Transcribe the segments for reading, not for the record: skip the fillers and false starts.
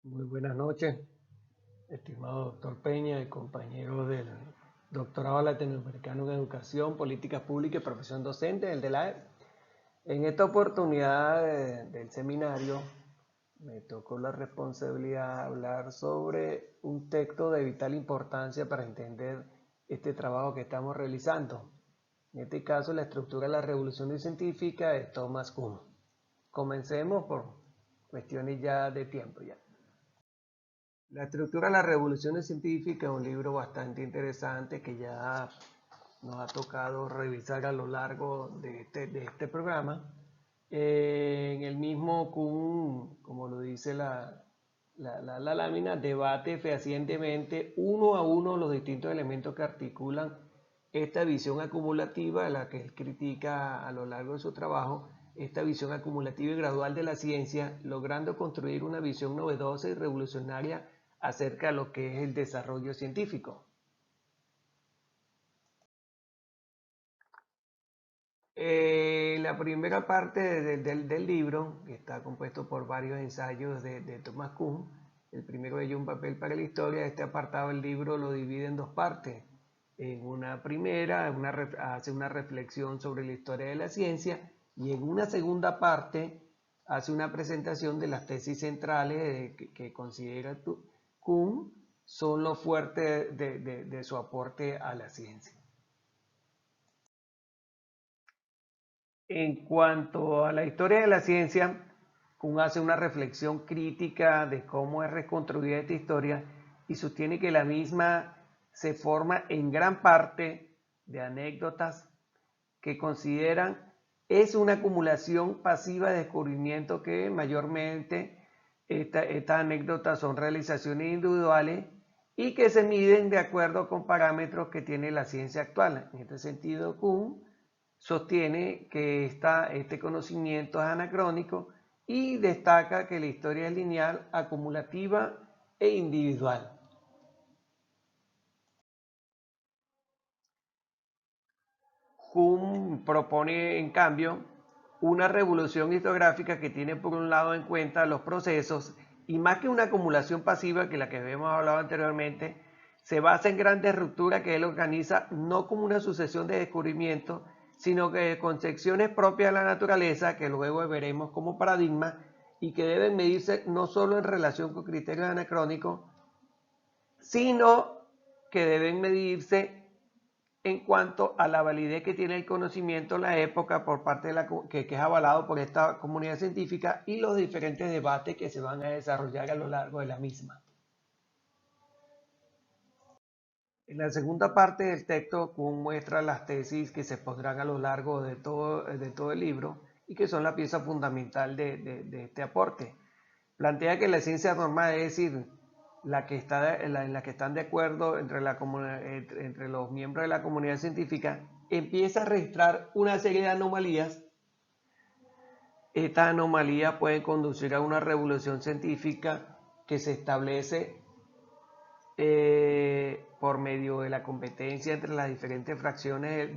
Muy buenas noches, estimado doctor Peña y compañero del doctorado latinoamericano en educación, políticas públicas y profesión docente, el de la E. En esta oportunidad del seminario me tocó la responsabilidad de hablar sobre un texto de vital importancia para entender este trabajo que estamos realizando. En este caso, la estructura de la revolución científica de Thomas Kuhn. Comencemos por cuestiones ya de tiempo ya. La estructura de las revoluciones científicas es un libro bastante interesante que ya nos ha tocado revisar a lo largo de este programa. En el mismo Kuhn, como lo dice la lámina, debate fehacientemente uno a uno los distintos elementos que articulan esta visión acumulativa, a la que él critica a lo largo de su trabajo, esta visión acumulativa y gradual de la ciencia, logrando construir una visión novedosa y revolucionaria acerca de lo que es el desarrollo científico. La primera parte del libro, que está compuesto por varios ensayos de Thomas Kuhn, el primero de ellos, Un papel para la historia. Este apartado del libro lo divide en dos partes. En una primera hace una reflexión sobre la historia de la ciencia, y en una segunda parte hace una presentación de las tesis centrales que considera Kuhn son lo fuerte de su aporte a la ciencia. En cuanto a la historia de la ciencia, Kuhn hace una reflexión crítica de cómo es reconstruida esta historia y sostiene que la misma se forma en gran parte de anécdotas que consideran es una acumulación pasiva de descubrimientos que mayormente estas anécdotas son realizaciones individuales y que se miden de acuerdo con parámetros que tiene la ciencia actual. En este sentido, Kuhn sostiene que este conocimiento es anacrónico y destaca que la historia es lineal, acumulativa e individual. Kuhn propone, en cambio, una revolución historiográfica que tiene por un lado en cuenta los procesos y más que una acumulación pasiva, que la que habíamos hablado anteriormente, se basa en grandes rupturas que él organiza no como una sucesión de descubrimientos, sino que con secciones propias de la naturaleza, que luego veremos como paradigmas, y que deben medirse no solo en relación con criterios anacrónicos, sino que deben medirse en cuanto a la validez que tiene el conocimiento en la época por parte de que es avalado por esta comunidad científica y los diferentes debates que se van a desarrollar a lo largo de la misma. En la segunda parte del texto, Kuhn muestra las tesis que se pondrán a lo largo de todo el libro y que son la pieza fundamental de este aporte. Plantea que la ciencia normal, es decir, en la que están de acuerdo entre los miembros de la comunidad científica, empieza a registrar una serie de anomalías. Estas anomalías pueden conducir a una revolución científica que se establece por medio de la competencia entre las diferentes fracciones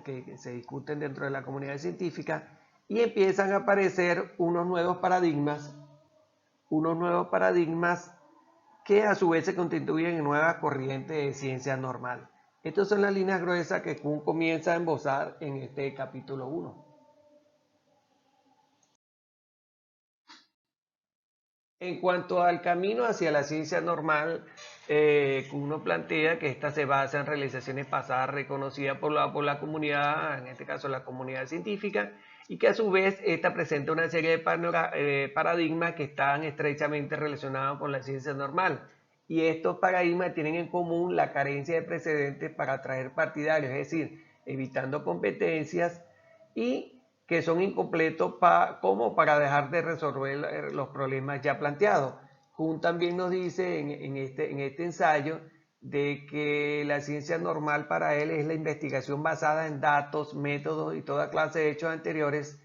que se discuten dentro de la comunidad científica, y empiezan a aparecer unos nuevos paradigmas que a su vez se constituyen en nuevas corrientes de ciencia normal. Estas son las líneas gruesas que Kuhn comienza a esbozar en este capítulo 1. En cuanto al camino hacia la ciencia normal, Kuhn plantea que esta se basa en realizaciones pasadas reconocidas por la comunidad, en este caso la comunidad científica, y que a su vez esta presenta una serie de paradigmas que están estrechamente relacionados con la ciencia normal. Y estos paradigmas tienen en común la carencia de precedentes para atraer partidarios, es decir, evitando competencias, y que son incompletos como para dejar de resolver los problemas ya planteados. Kuhn también nos dice en este ensayo de que la ciencia normal para él es la investigación basada en datos, métodos y toda clase de hechos anteriores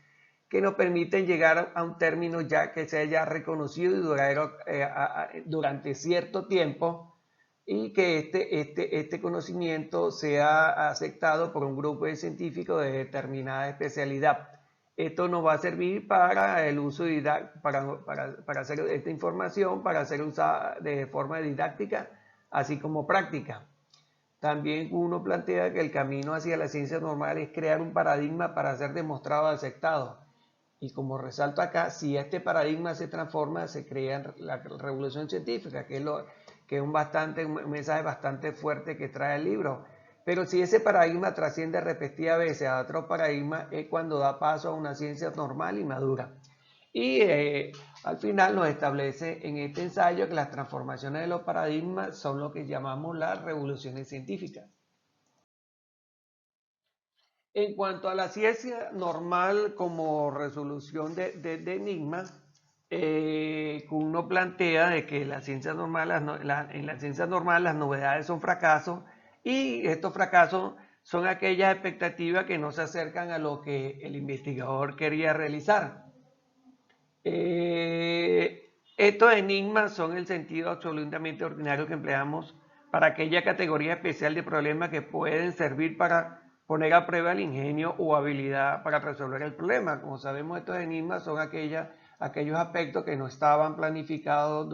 que nos permiten llegar a un término ya que se haya reconocido y duradero durante cierto tiempo, y que este conocimiento sea aceptado por un grupo de científicos de determinada especialidad. esto nos va a servir para el uso para hacer esta información, para ser usada de forma didáctica, así como práctica. También uno plantea que el camino hacia la ciencia normal es crear un paradigma para ser demostrado y aceptado. Y como resalto acá, si este paradigma se transforma, se crea la revolución científica, que es un mensaje bastante fuerte que trae el libro. Pero si ese paradigma trasciende repetidas veces a otro paradigma, es cuando da paso a una ciencia normal y madura. Y al final nos establece en este ensayo que las transformaciones de los paradigmas son lo que llamamos las revoluciones científicas. En cuanto a la ciencia normal como resolución de enigmas, uno plantea de que en la ciencia normal las novedades son fracasos y estos fracasos son aquellas expectativas que no se acercan a lo que el investigador quería realizar. Estos enigmas son el sentido absolutamente ordinario que empleamos para aquella categoría especial de problemas que pueden servir para poner a prueba el ingenio o habilidad para resolver el problema. Como sabemos, estos enigmas son aquellos aspectos que no estaban planificados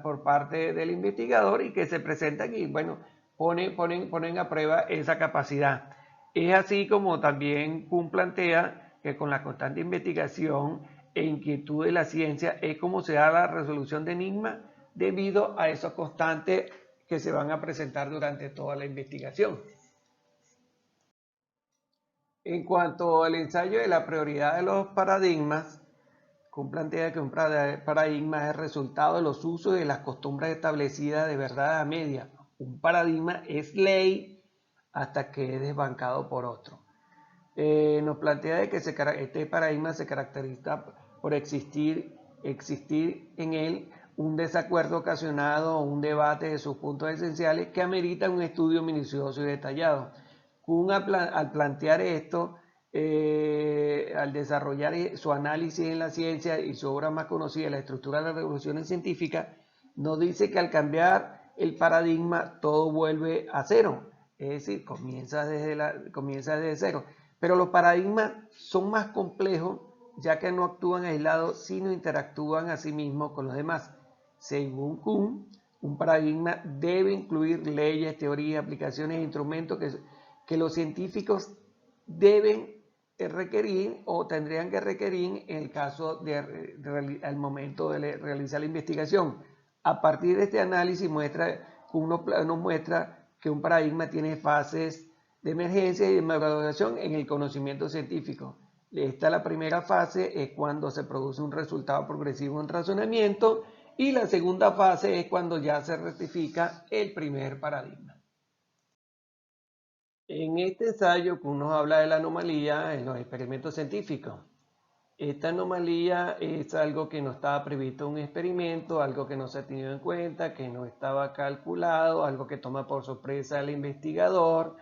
por parte del investigador y que se presentan y, bueno, ponen a prueba esa capacidad. Es así como también Kuhn plantea que con la constante investigación e inquietud de la ciencia es como se da la resolución de enigmas debido a esos constantes que se van a presentar durante toda la investigación. En cuanto al ensayo de la prioridad de los paradigmas, Kuhn plantea que un paradigma es el resultado de los usos y de las costumbres establecidas de verdad a media. Un paradigma es ley hasta que es desbancado por otro. Nos plantea de que este paradigma se caracteriza por existir en él un desacuerdo ocasionado o un debate de sus puntos esenciales que amerita un estudio minucioso y detallado. Kuhn al plantear esto, al desarrollar su análisis en la ciencia y su obra más conocida, La estructura de las revoluciones científicas, nos dice que al cambiar el paradigma todo vuelve a cero, es decir, comienza desde cero. Pero los paradigmas son más complejos ya que no actúan aislados, sino interactúan a sí mismos con los demás. Según Kuhn, un paradigma debe incluir leyes, teorías, aplicaciones e instrumentos que los científicos deben requerir o tendrían que requerir en el caso al momento de realizar la investigación. A partir de este análisis nos muestra que un paradigma tiene fases de emergencia y de maduración en el conocimiento científico. La primera fase es cuando se produce un resultado progresivo en razonamiento y la segunda fase es cuando ya se rectifica el primer paradigma. En este ensayo que uno habla de la anomalía en los experimentos científicos. Esta anomalía es algo que no estaba previsto en un experimento, algo que no se ha tenido en cuenta, que no estaba calculado, algo que toma por sorpresa al investigador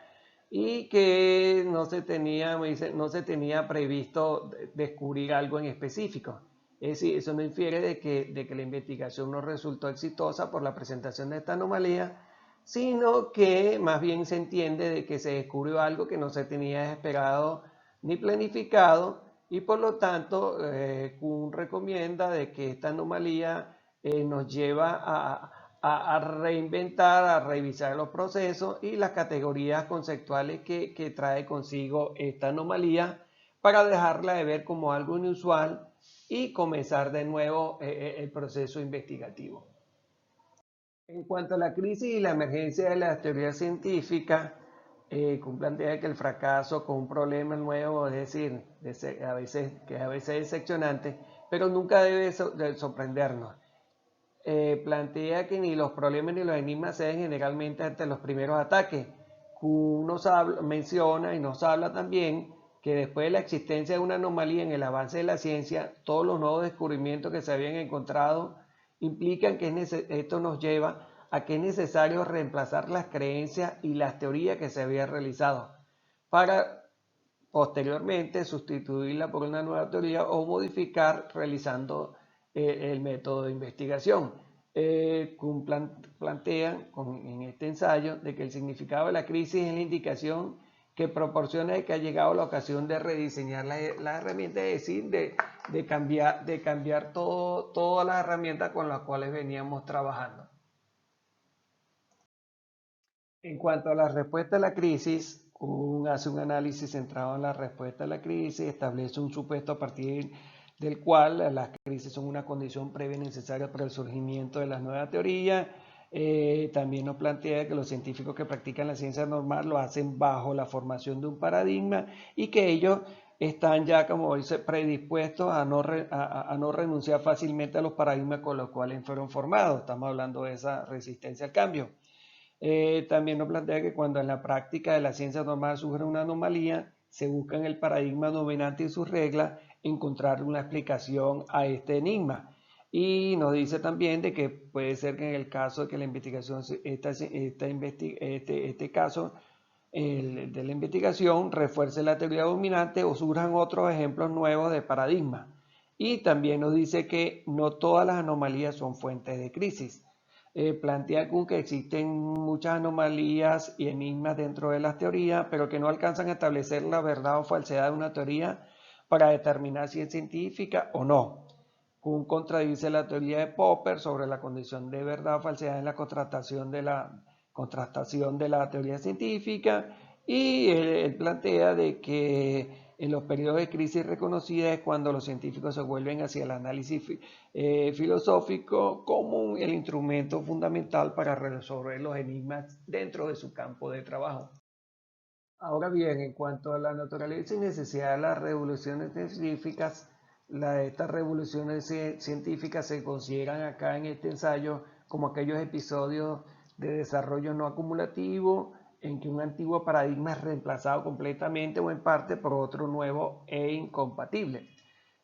y que no se tenía previsto descubrir algo en específico. Es decir, eso no infiere de que la investigación no resultó exitosa por la presentación de esta anomalía, sino que más bien se entiende de que se descubrió algo que no se tenía esperado ni planificado y por lo tanto Kuhn recomienda de que esta anomalía nos lleva a reinventar, a revisar los procesos y las categorías conceptuales que trae consigo esta anomalía para dejarla de ver como algo inusual y comenzar de nuevo el proceso investigativo. En cuanto a la crisis y la emergencia de las teorías científicas, Kuhn plantea que el fracaso con un problema nuevo, es decir, a veces es decepcionante, pero nunca debe sorprendernos. Plantea que ni los problemas ni los enigmas se ven generalmente ante los primeros ataques. Kuhn menciona y nos habla también que después de la existencia de una anomalía en el avance de la ciencia, todos los nuevos descubrimientos que se habían encontrado implican que esto nos lleva a que es necesario reemplazar las creencias y las teorías que se habían realizado para posteriormente sustituirla por una nueva teoría o modificar realizando el método de investigación. Kuhn plantea en este ensayo de que el significado de la crisis es la indicación que proporciona que ha llegado la ocasión de rediseñar la herramienta, es decir, de cambiar todas las herramientas con las cuales veníamos trabajando. En cuanto a la respuesta a la crisis, hace un análisis centrado en la respuesta a la crisis, establece un supuesto a partir del cual las crisis son una condición previa y necesaria para el surgimiento de las nuevas teorías. También nos plantea que los científicos que practican la ciencia normal lo hacen bajo la formación de un paradigma y que ellos están ya, como dice, predispuestos a no renunciar fácilmente a los paradigmas con los cuales fueron formados. Estamos hablando de esa resistencia al cambio. También nos plantea que cuando en la práctica de la ciencia normal surge una anomalía, se busca en el paradigma dominante y sus reglas encontrar una explicación a este enigma. Y nos dice también de que puede ser que en el caso de que la investigación, este caso de la investigación refuerce la teoría dominante o surjan otros ejemplos nuevos de paradigma. Y también nos dice que no todas las anomalías son fuentes de crisis. Plantea Kuhn que existen muchas anomalías y enigmas dentro de las teorías, pero que no alcanzan a establecer la verdad o falsedad de una teoría para determinar si es científica o no. Kuhn contradice la teoría de Popper sobre la condición de verdad o falsedad en la contrastación de la teoría científica, y él plantea de que en los periodos de crisis reconocida es cuando los científicos se vuelven hacia el análisis filosófico como el instrumento fundamental para resolver los enigmas dentro de su campo de trabajo. Ahora bien, en cuanto a la naturaleza y necesidad de las revoluciones científicas, estas revoluciones científicas se consideran acá en este ensayo como aquellos episodios de desarrollo no acumulativo en que un antiguo paradigma es reemplazado completamente o en parte por otro nuevo e incompatible.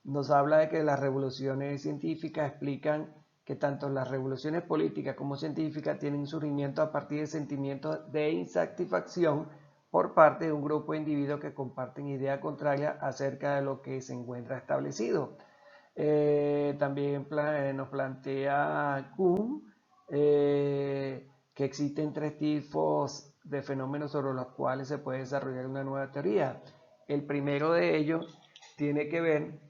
Nos habla de que las revoluciones científicas explican que tanto las revoluciones políticas como científicas tienen surgimiento a partir de sentimientos de insatisfacción por parte de un grupo de individuos que comparten ideas contrarias acerca de lo que se encuentra establecido. También nos plantea Kuhn que existen tres tipos de fenómenos sobre los cuales se puede desarrollar una nueva teoría. El primero de ellos tiene que ver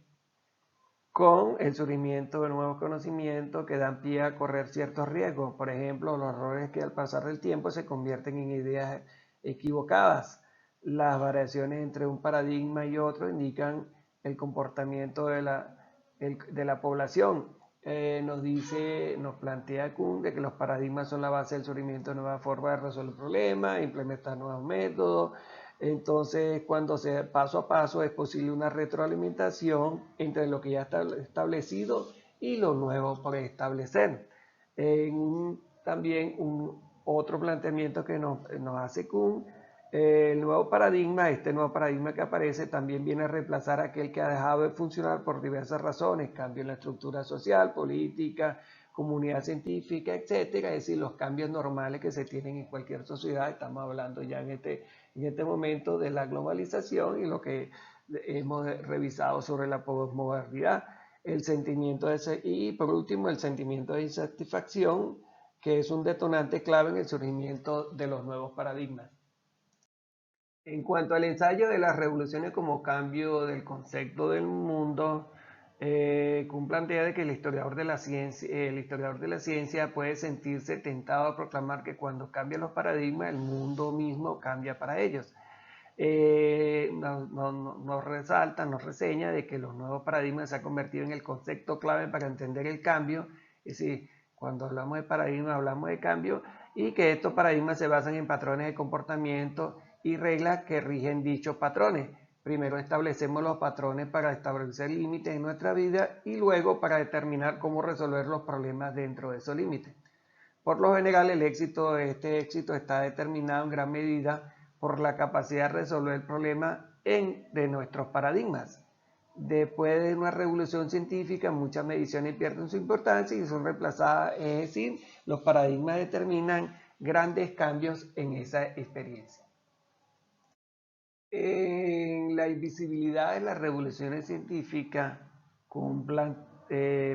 con el surgimiento de nuevos conocimientos que dan pie a correr ciertos riesgos. Por ejemplo, los errores que al pasar del tiempo se convierten en ideas equivocadas. Las variaciones entre un paradigma y otro indican el comportamiento de la población. Nos plantea Kuhn de que los paradigmas son la base del surgimiento de nuevas formas de resolver problemas, implementar nuevos métodos. Entonces, cuando se paso a paso es posible una retroalimentación entre lo que ya está establecido y lo nuevo por establecer. También otro planteamiento que nos hace Kuhn, el nuevo paradigma, este nuevo paradigma que aparece también viene a reemplazar aquel que ha dejado de funcionar por diversas razones, cambio en la estructura social, política, comunidad científica, etcétera, es decir, los cambios normales que se tienen en cualquier sociedad. Estamos hablando ya en este momento de la globalización y lo que hemos revisado sobre la posmodernidad, el sentimiento y por último el sentimiento de insatisfacción, que es un detonante clave en el surgimiento de los nuevos paradigmas. En cuanto al ensayo de las revoluciones como cambio del concepto del mundo, Kuhn plantea de que el historiador de la ciencia puede sentirse tentado a proclamar que cuando cambian los paradigmas, el mundo mismo cambia para ellos. Nos resalta, nos reseña de que los nuevos paradigmas se han convertido en el concepto clave para entender el cambio. Es decir, cuando hablamos de paradigmas, hablamos de cambio, y que estos paradigmas se basan en patrones de comportamiento y reglas que rigen dichos patrones. Primero establecemos los patrones para establecer límites en nuestra vida y luego para determinar cómo resolver los problemas dentro de esos límites. Por lo general, este éxito está determinado en gran medida por la capacidad de resolver el problema de nuestros paradigmas. Después de una revolución científica, muchas mediciones pierden su importancia y son reemplazadas, es decir, los paradigmas determinan grandes cambios en esa experiencia. En la invisibilidad de las revoluciones científicas, Kuhn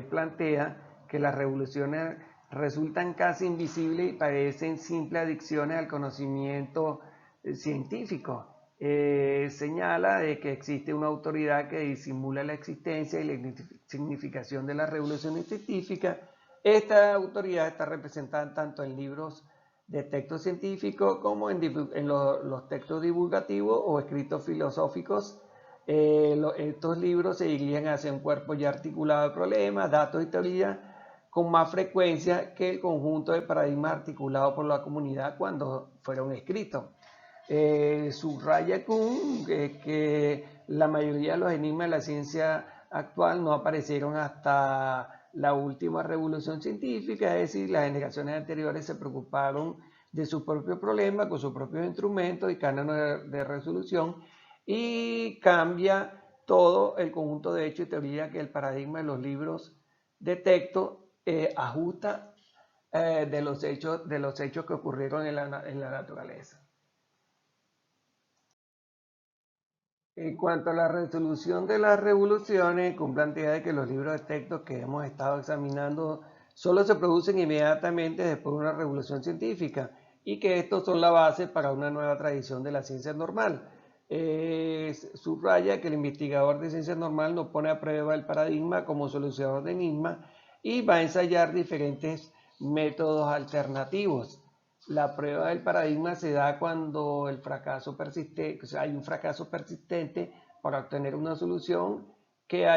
plantea que las revoluciones resultan casi invisibles y parecen simples adicciones al conocimiento científico. señala de que existe una autoridad que disimula la existencia y la significación de las revoluciones científicas. Esta autoridad está representada tanto en libros de texto científico como en los textos divulgativos o escritos filosóficos. Estos libros se dirigían hacia un cuerpo ya articulado de problemas, datos y teorías con más frecuencia que el conjunto de paradigmas articulados por la comunidad cuando fueron escritos. Subraya Kuhn que la mayoría de los enigmas de la ciencia actual no aparecieron hasta la última revolución científica, es decir, las generaciones anteriores se preocuparon de sus propios problemas con sus propios instrumentos y cánones de resolución, y cambia todo el conjunto de hechos y teoría que el paradigma de los libros de texto ajusta de los hechos que ocurrieron en la naturaleza. En cuanto a la resolución de las revoluciones, Kuhn plantea de que los libros de texto que hemos estado examinando solo se producen inmediatamente después de una revolución científica y que estos son la base para una nueva tradición de la ciencia normal. Subraya que el investigador de ciencia normal no pone a prueba el paradigma como solucionador de enigmas y va a ensayar diferentes métodos alternativos. La prueba del paradigma se da cuando el fracaso persiste, o sea, hay un fracaso persistente para obtener una solución que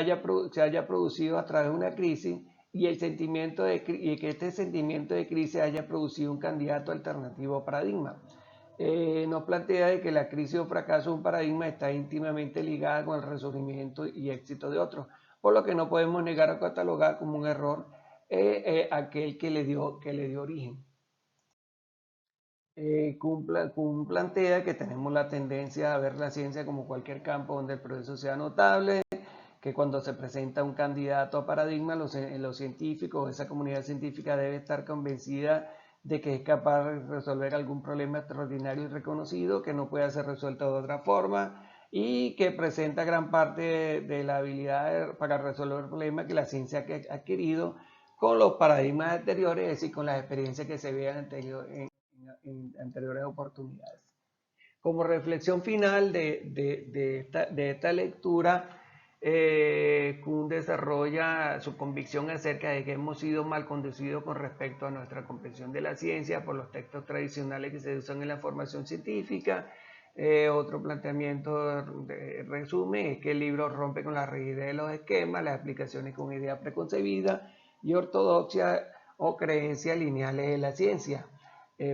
se haya producido a través de una crisis y que este sentimiento de crisis haya producido un candidato alternativo paradigma. Nos plantea de que la crisis o fracaso de un paradigma está íntimamente ligada con el resurgimiento y éxito de otro, por lo que no podemos negar o catalogar como un error aquel que le dio origen. Kuhn plantea que tenemos la tendencia a ver la ciencia como cualquier campo donde el progreso sea notable, que cuando se presenta un candidato a paradigma, los científicos, esa comunidad científica debe estar convencida de que es capaz de resolver algún problema extraordinario y reconocido que no pueda ser resuelto de otra forma y que presenta gran parte de la habilidad para resolver el problema que la ciencia ha adquirido con los paradigmas anteriores, es decir, con las experiencias que se vean en anteriores oportunidades. Como reflexión final de esta lectura, Kuhn desarrolla su convicción acerca de que hemos sido mal conducidos con respecto a nuestra comprensión de la ciencia por los textos tradicionales que se usan en la formación científica. Otro planteamiento de resumen es que el libro rompe con la rigidez de los esquemas, las explicaciones con ideas preconcebidas y ortodoxia o creencias lineales de la ciencia.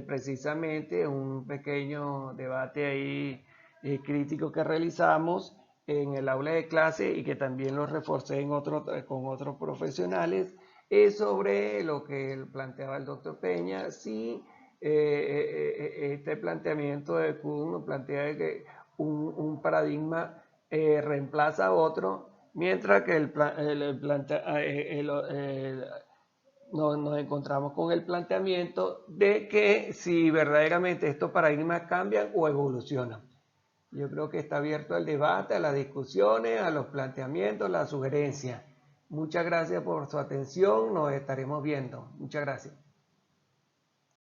Precisamente un pequeño debate ahí crítico que realizamos en el aula de clase y que también lo reforcé con otros profesionales es sobre lo que planteaba el doctor Peña, si este planteamiento de Kuhn plantea que un paradigma reemplaza a otro, mientras que nos encontramos con el planteamiento de que si verdaderamente estos paradigmas cambian o evolucionan. Yo creo que está abierto al debate, a las discusiones, a los planteamientos, las sugerencias. Muchas gracias por su atención, nos estaremos viendo. Muchas gracias.